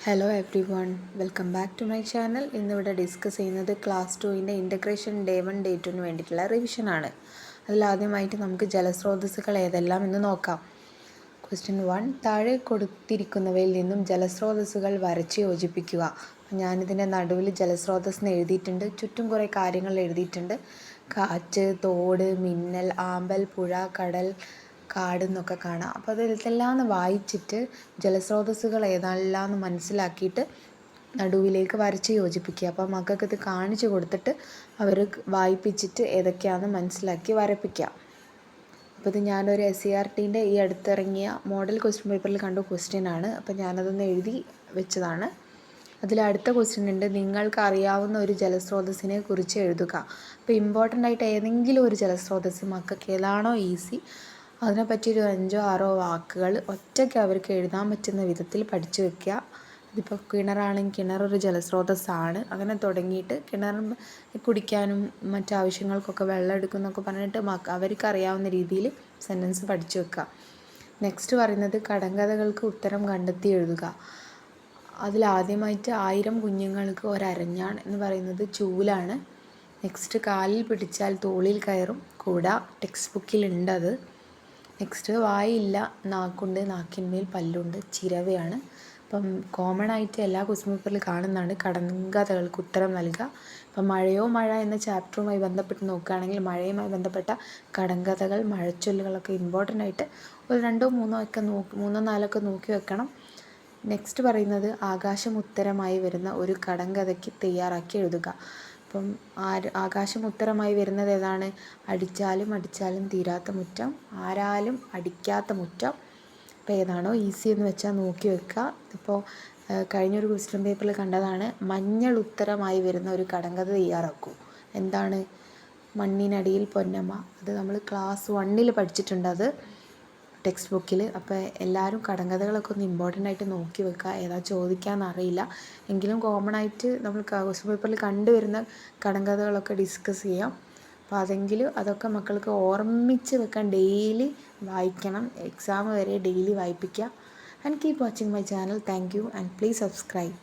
Hello everyone, welcome back to my channel. ഇന്നിവിടെ discuss ചെയ്യുന്നത് class 2 integration day 1 day 2 വേണ്ടിയിട്ടുള്ള റിവിഷനാണ്. അതിലാദ്യമായിട്ട് നമുക്ക് ജലസ്രോതസ്സുകൾ ഏതെല്ലാം എന്ന് നോക്കാം. ക്വസ്റ്റ്യൻ 1, താഴെ കൊടുത്തിരിക്കുന്നവയിൽ നിന്നും ജലസ്രോതസ്സുകൾ വരച്ച് യോജിപ്പിക്കുക. ഞാനിതിൻ്റെ നടുവിൽ ജലസ്രോതസ്സിന് എഴുതിയിട്ടുണ്ട്, ചുറ്റും കുറേ കാര്യങ്ങൾ എഴുതിയിട്ടുണ്ട്. കാറ്റ്, തോട്, മിന്നൽ, ആമ്പൽ, പുഴ, കടൽ, കാട് എന്നൊക്കെ കാണാം. അപ്പോൾ ഇതെല്ലാം ഒന്ന് വായിച്ചിട്ട് ജലസ്രോതസ്സുകൾ ഏതെല്ലാമെന്ന് മനസ്സിലാക്കിയിട്ട് നടുവിലേക്ക് വരച്ച് യോജിപ്പിക്കുക. അപ്പോൾ മക്കൾക്ക് ഇത് കാണിച്ചു കൊടുത്തിട്ട് അവർ വായിപ്പിച്ചിട്ട് ഏതൊക്കെയാണെന്ന് മനസ്സിലാക്കി വരപ്പിക്കുക. അപ്പോൾ ഇത് ഞാനൊരു SCERTൻ്റെ ഈ അടുത്തിറങ്ങിയ മോഡൽ ക്വസ്റ്റ്യൻ പേപ്പറിൽ കണ്ട ക്വസ്റ്റ്യനാണ്. അപ്പോൾ ഞാനതൊന്ന് എഴുതി വെച്ചതാണ്. അതിലടുത്ത ക്വസ്റ്റ്യൻ ഉണ്ട്, നിങ്ങൾക്ക് അറിയാവുന്ന ഒരു ജലസ്രോതസ്സിനെ കുറിച്ച് എഴുതുക. അപ്പോൾ ഇമ്പോർട്ടൻ്റ് ആയിട്ട് ഏതെങ്കിലും ഒരു ജലസ്രോതസ്സ് മക്കൾക്ക് ഏതാണോ ഈസി അതിനെപ്പറ്റി ഒരു 5-6 വാക്കുകൾ ഒറ്റയ്ക്ക് അവർക്ക് എഴുതാൻ പറ്റുന്ന വിധത്തിൽ പഠിച്ചു വെക്കുക. ഇതിപ്പോൾ കിണറാണെങ്കിൽ കിണറൊരു ജലസ്രോതസ്സാണ്, അങ്ങനെ തുടങ്ങിയിട്ട് കിണർ കുടിക്കാനും മറ്റാവശ്യങ്ങൾക്കൊക്കെ വെള്ളം എടുക്കുന്നൊക്കെ പറഞ്ഞിട്ട് അവർക്ക് അറിയാവുന്ന രീതിയിൽ സെൻറ്റൻസ് പഠിച്ചു വെക്കുക. നെക്സ്റ്റ് പറയുന്നത് കടങ്കഥകൾക്ക് ഉത്തരം കണ്ടെത്തി എഴുതുക. അതിലാദ്യമായിട്ട് 1000 കുഞ്ഞുങ്ങൾക്ക് ഒരരഞ്ഞാൺ എന്ന് പറയുന്നത് ചൂലാണ്. നെക്സ്റ്റ് കാലിൽ പിടിച്ചാൽ തോളിൽ കയറും കൂട, ടെക്സ്റ്റ് ബുക്കിലുണ്ടത്. നെക്സ്റ്റ് വായില്ല നാക്കുണ്ട് നാക്കിന്മേൽ പല്ലുണ്ട് ചിരവയാണ്. അപ്പം കോമൺ ആയിട്ട് എല്ലാ ക്വസ്റ്റ്യൻ പേപ്പറിൽ കാണുന്നതാണ് കടങ്കഥകൾക്ക് ഉത്തരം നൽകുക. അപ്പം മഴ എന്ന ചാപ്റ്ററുമായി ബന്ധപ്പെട്ട് നോക്കുകയാണെങ്കിൽ മഴയുമായി ബന്ധപ്പെട്ട കടങ്കഥകൾ, മഴച്ചൊല്ലുകളൊക്കെ ഇമ്പോർട്ടൻ്റ് ആയിട്ട് ഒരു 2-3 നോക്കി വെക്കണം. നെക്സ്റ്റ് പറയുന്നത് ആകാശം ഉത്തരമായി വരുന്ന ഒരു കടങ്കഥയ്ക്ക് തയ്യാറാക്കി എഴുതുക. അപ്പം ആകാശം ഉത്തരമായി വരുന്നത് ഏതാണ്? അടിച്ചാലും അടിച്ചാലും തീരാത്ത മുറ്റം, ആരാലും അടിക്കാത്ത മുറ്റം. അപ്പോൾ ഏതാണോ ഈസി എന്ന് വെച്ചാൽ നോക്കി വെക്കുക. ഇപ്പോൾ കഴിഞ്ഞൊരു ക്വസ്റ്റ്യൻ പേപ്പറിൽ കണ്ടതാണ്, മഞ്ഞൾ ഉത്തരമായി വരുന്ന ഒരു കടങ്കഥ തയ്യാറാക്കൂ. എന്താണ്? മണ്ണിനടിയിൽ പൊന്നമ്മ. അത് നമ്മൾ ക്ലാസ് 1 പഠിച്ചിട്ടുണ്ട്, അത് ടെക്സ്റ്റ് ബുക്കിൽ. അപ്പോൾ എല്ലാവരും കടങ്കഥകളൊക്കെ ഒന്ന് ഇമ്പോർട്ടൻ്റ് ആയിട്ട് നോക്കി വെക്കുക. ഏതാ ചോദിക്കാമെന്ന് അറിയില്ല എങ്കിലും കോമൺ ആയിട്ട് നമ്മൾ ക്വസ്റ്റ്യൻ പേപ്പറിൽ കണ്ടുവരുന്ന കടങ്കഥകളൊക്കെ ഡിസ്കസ് ചെയ്യാം. അപ്പോൾ അതൊക്കെ മക്കൾക്ക് ഓർമ്മിച്ച് വെക്കാൻ ഡെയിലി വായിക്കണം. എക്സാം വരെ ഡെയിലി വായിപ്പിക്കുക. And keep watching my channel. Thank you and please subscribe.